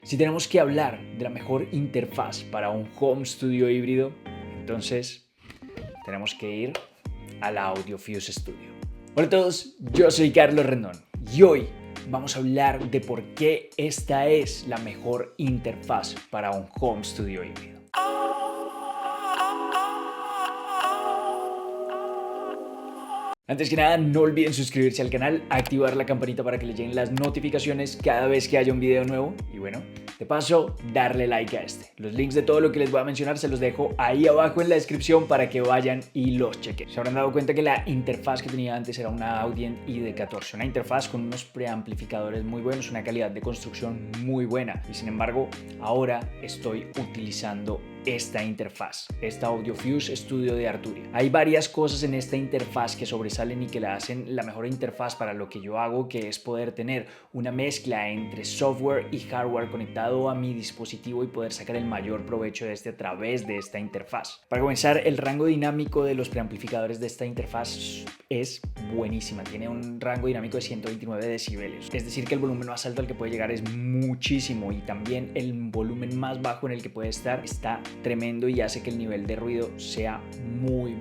Si tenemos que hablar de la mejor interfaz para un home studio híbrido, entonces tenemos que ir a la AudioFuse Studio. Hola a todos, yo soy Carlos Rendón y hoy vamos a hablar de por qué esta es la mejor interfaz para un home studio híbrido. Antes que nada, no olviden suscribirse al canal, activar la campanita para que les lleguen las notificaciones cada vez que haya un video nuevo y bueno, de paso, darle like a este. Los links de todo lo que les voy a mencionar se los dejo ahí abajo en la descripción para que vayan y los chequen. Se habrán dado cuenta que la interfaz que tenía antes era una Audient ID14, una interfaz con unos preamplificadores muy buenos, una calidad de construcción muy buena y sin embargo, ahora estoy utilizando esta interfaz, esta AudioFuse Studio de Arturia. Hay varias cosas en esta interfaz que sobresalen y que la hacen la mejor interfaz para lo que yo hago, que es poder tener una mezcla entre software y hardware conectado a mi dispositivo y poder sacar el mayor provecho de este a través de esta interfaz. Para comenzar, el rango dinámico de los preamplificadores de esta interfaz es buenísima, tiene un rango dinámico de 129 decibeles, es decir que el volumen más alto al que puede llegar es muchísimo y también el volumen más bajo en el que puede estar está tremendo y hace que el nivel de ruido sea muy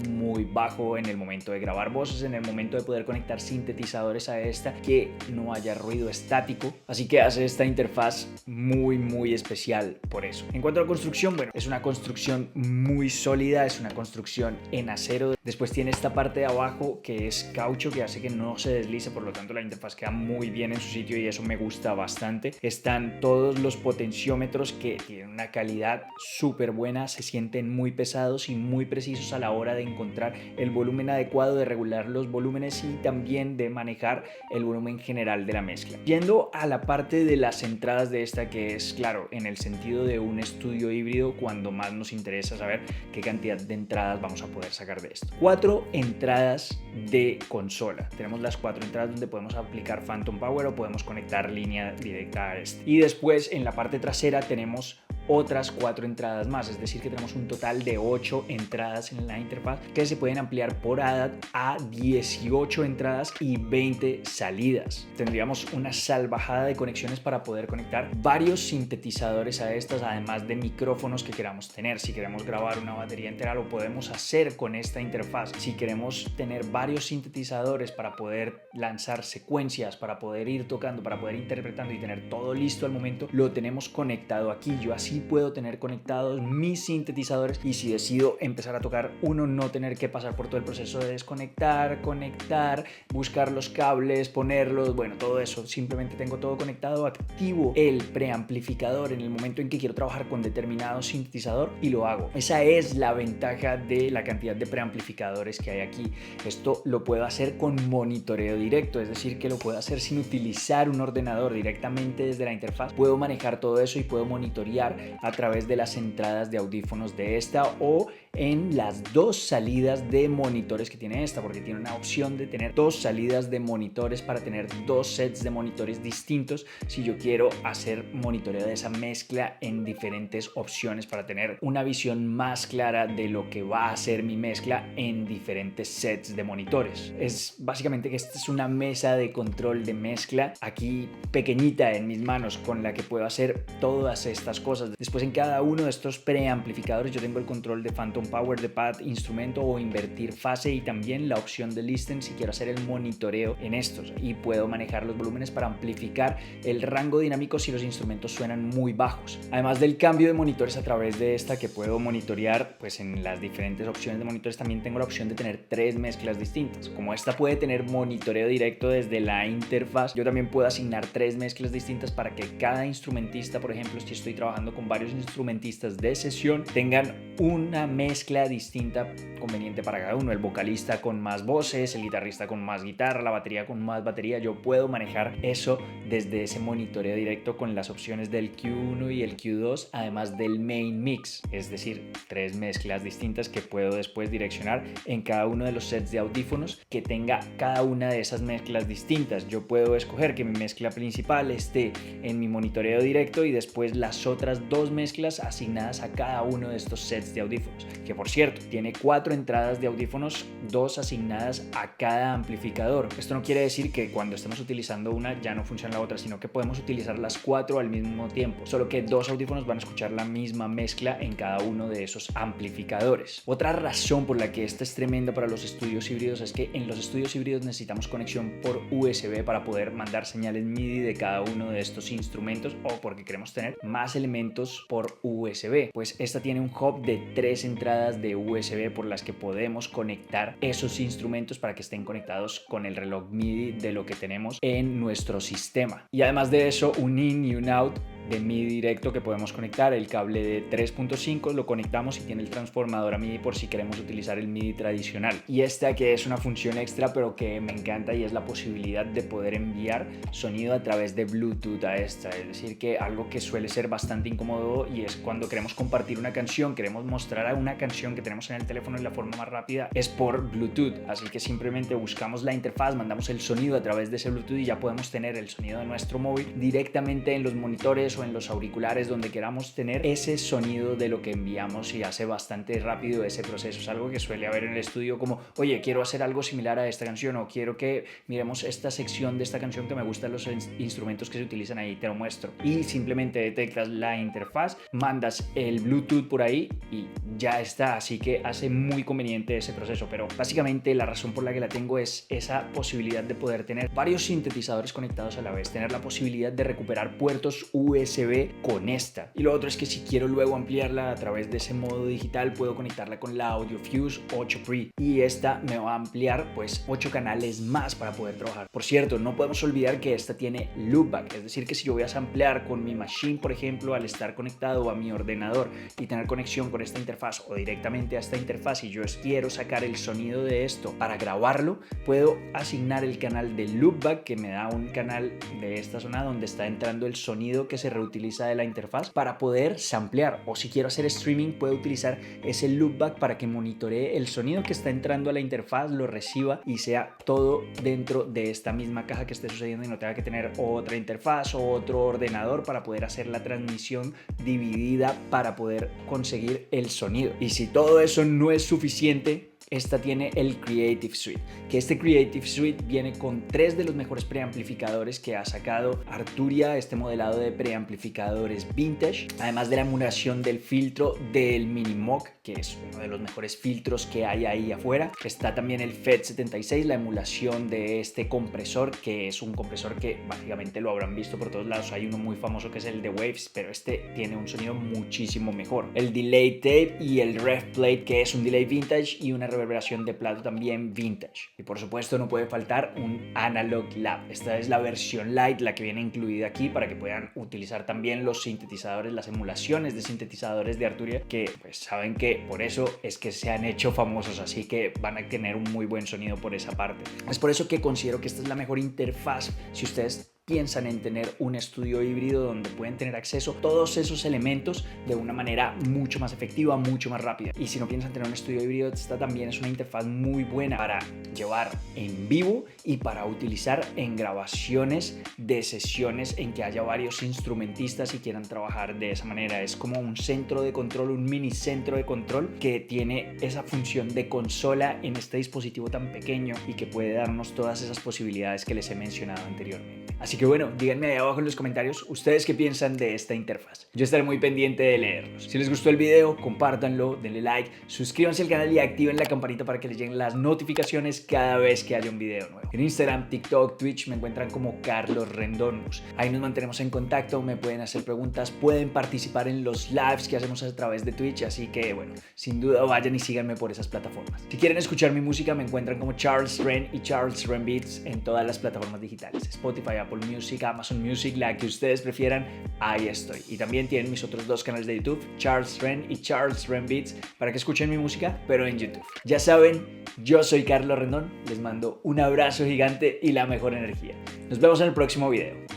bajo en el momento de grabar voces, en el momento de poder conectar sintetizadores a esta, que no haya ruido estático, así que hace esta interfaz muy especial por eso. En cuanto a la construcción, bueno, es una construcción muy sólida, es una construcción en acero. Después tiene esta parte de abajo que es caucho, que hace que no se deslice, por lo tanto la interfaz queda muy bien en su sitio y eso me gusta bastante. Están todos los potenciómetros que tienen una calidad súper buena, se sienten muy pesados y muy precisos a la hora de encontrar el volumen adecuado, de regular los volúmenes y también de manejar el volumen general de la mezcla. Yendo a la parte de las entradas de esta, que es claro, en el sentido de un estudio híbrido, cuando más nos interesa saber qué cantidad de entradas vamos a poder sacar de esto. 4 entradas de consola. Tenemos las 4 entradas donde podemos aplicar Phantom Power o podemos conectar línea directa a este. Y después en la parte trasera tenemos otras 4 entradas más, es decir que tenemos un total de 8 entradas en la interfaz que se pueden ampliar por ADAT a 18 entradas y 20 salidas. Tendríamos una salvajada de conexiones para poder conectar varios sintetizadores a estas, además de micrófonos que queramos tener. Si queremos grabar una batería entera lo podemos hacer con esta interfaz. Si queremos tener varios sintetizadores para poder lanzar secuencias, para poder ir tocando, para poder interpretando y tener todo listo al momento, lo tenemos conectado aquí. Yo así puedo tener conectados mis sintetizadores y si decido empezar a tocar uno, no tener que pasar por todo el proceso de desconectar, conectar, buscar los cables, ponerlos, bueno, todo eso. Simplemente tengo todo conectado, activo el preamplificador en el momento en que quiero trabajar con determinado sintetizador y lo hago. Esa es la ventaja de la cantidad de preamplificadores que hay aquí. Esto lo puedo hacer con monitoreo directo, es decir que lo puedo hacer sin utilizar un ordenador, directamente desde la interfaz. Puedo manejar todo eso y puedo monitorear a través de las entradas de audífonos de esta o en las 2 salidas de monitores que tiene esta, porque tiene una opción de tener 2 salidas de monitores para tener 2 sets de monitores distintos si yo quiero hacer monitoreo de esa mezcla en diferentes opciones para tener una visión más clara de lo que va a ser mi mezcla en diferentes sets de monitores. Es básicamente que esta es una mesa de control de mezcla aquí pequeñita en mis manos con la que puedo hacer todas estas cosas. Después en cada uno de estos preamplificadores yo tengo el control de Phantom Power, de pad, instrumento o invertir fase y también la opción de listen si quiero hacer el monitoreo en estos y puedo manejar los volúmenes para amplificar el rango dinámico si los instrumentos suenan muy bajos. Además del cambio de monitores a través de esta que puedo monitorear, pues en las diferentes opciones de monitores también tengo la opción de tener 3 mezclas distintas. Como esta puede tener monitoreo directo desde la interfaz, yo también puedo asignar 3 mezclas distintas para que cada instrumentista, por ejemplo, si estoy trabajando con varios instrumentistas de sesión, tengan una mezcla distinta conveniente para cada uno. El vocalista con más voces, el guitarrista con más guitarra, la batería con más batería. Yo puedo manejar eso desde ese monitoreo directo con las opciones del Q1 y el Q2, además del main mix, es decir, 3 mezclas distintas que puedo después direccionar en cada uno de los sets de audífonos que tenga cada una de esas mezclas distintas. Yo puedo escoger que mi mezcla principal esté en mi monitoreo directo y después las otras 2 mezclas asignadas a cada uno de estos sets de audífonos. que por cierto tiene 4 entradas de audífonos, 2 asignadas a cada amplificador. Esto no quiere decir que cuando estemos utilizando una ya no funciona la otra, sino que podemos utilizar las 4 al mismo tiempo, solo que 2 audífonos van a escuchar la misma mezcla en cada uno de esos amplificadores. Otra razón por la que esta es tremenda para los estudios híbridos es que en los estudios híbridos necesitamos conexión por USB para poder mandar señales MIDI de cada uno de estos instrumentos, o porque queremos tener más elementos por USB. Pues esta tiene un hub de 3 entradas de USB por las que podemos conectar esos instrumentos para que estén conectados con el reloj MIDI de lo que tenemos en nuestro sistema. Y además de eso, un in y un out de MIDI directo que podemos conectar. El cable de 3.5 lo conectamos y tiene el transformador a MIDI por si queremos utilizar el MIDI tradicional. Y esta que es una función extra pero que me encanta, y es la posibilidad de poder enviar sonido a través de Bluetooth a esta. Es decir, que algo que suele ser bastante incómodo, y es cuando queremos compartir una canción, queremos mostrar a una canción que tenemos en el teléfono de la forma más rápida, es por Bluetooth. Así que simplemente buscamos la interfaz, mandamos el sonido a través de ese Bluetooth y ya podemos tener el sonido de nuestro móvil directamente en los monitores o en los auriculares, donde queramos tener ese sonido de lo que enviamos, y hace bastante rápido ese proceso. Es algo que suele haber en el estudio, como oye, quiero hacer algo similar a esta canción, o quiero que miremos esta sección de esta canción que me gustan los instrumentos que se utilizan ahí, te lo muestro, y simplemente detectas la interfaz, mandas el Bluetooth por ahí y ya está. Así que hace muy conveniente ese proceso, pero básicamente la razón por la que la tengo es esa posibilidad de poder tener varios sintetizadores conectados a la vez, tener la posibilidad de recuperar puertos USB con esta. Y lo otro es que si quiero luego ampliarla a través de ese modo digital, puedo conectarla con la AudioFuse 8 Pre, y esta me va a ampliar pues 8 canales más para poder trabajar. Por cierto, no podemos olvidar que esta tiene loopback, es decir, que si yo voy a samplear con mi machine, por ejemplo, al estar conectado a mi ordenador y tener conexión con esta interfaz o directamente a esta interfaz, y yo quiero sacar el sonido de esto para grabarlo, puedo asignar el canal de loopback, que me da un canal de esta zona donde está entrando el sonido que se reutiliza de la interfaz, para poder samplear. O si quiero hacer streaming, puedo utilizar ese loopback para que monitoree el sonido que está entrando a la interfaz, lo reciba y sea todo dentro de esta misma caja que esté sucediendo, y no tenga que tener otra interfaz o otro ordenador para poder hacer la transmisión dividida para poder conseguir el sonido. Y si todo eso no es suficiente, esta tiene el Creative Suite, que este Creative Suite viene con 3 de los mejores preamplificadores que ha sacado Arturia, este modelado de preamplificadores vintage, además de la emulación del filtro del Minimoog, que es uno de los mejores filtros que hay ahí afuera. Está también el FET76, la emulación de este compresor, que es un compresor que básicamente lo habrán visto por todos lados. Hay uno muy famoso que es el de Waves, pero este tiene un sonido muchísimo mejor. El Delay Tape y el Rev Plate, que es un delay vintage y una reverberación de plato también vintage. Y por supuesto no puede faltar un Analog Lab. Esta es la versión light, la que viene incluida aquí, para que puedan utilizar también los sintetizadores, las emulaciones de sintetizadores de Arturia, que pues saben que por eso es que se han hecho famosos, así que van a tener un muy buen sonido por esa parte. Es por eso que considero que esta es la mejor interfaz si ustedes piensan en tener un estudio híbrido donde pueden tener acceso a todos esos elementos de una manera mucho más efectiva, mucho más rápida. Y si no piensan tener un estudio híbrido, esta también es una interfaz muy buena para llevar en vivo y para utilizar en grabaciones de sesiones en que haya varios instrumentistas y quieran trabajar de esa manera. Es como un centro de control, un mini centro de control que tiene esa función de consola en este dispositivo tan pequeño y que puede darnos todas esas posibilidades que les he mencionado anteriormente. Así que bueno, díganme ahí abajo en los comentarios ustedes qué piensan de esta interfaz. Yo estaré muy pendiente de leerlos. Si les gustó el video, compártanlo, denle like, suscríbanse al canal y activen la campanita para que les lleguen las notificaciones cada vez que haya un video nuevo. En Instagram, TikTok, Twitch me encuentran como Carlos Rendón. Ahí nos mantenemos en contacto, me pueden hacer preguntas, pueden participar en los lives que hacemos a través de Twitch, así que bueno, sin duda vayan y síganme por esas plataformas. Si quieren escuchar mi música, me encuentran como Charles Ren y Charles Ren Beats en todas las plataformas digitales, Spotify, Apple Music, Amazon Music, la que ustedes prefieran, ahí estoy. Y también tienen mis otros 2 canales de YouTube, Charles Ren y Charles Ren Beats, para que escuchen mi música, pero en YouTube. Ya saben, yo soy Carlos Rendón, les mando un abrazo gigante y la mejor energía. Nos vemos en el próximo video.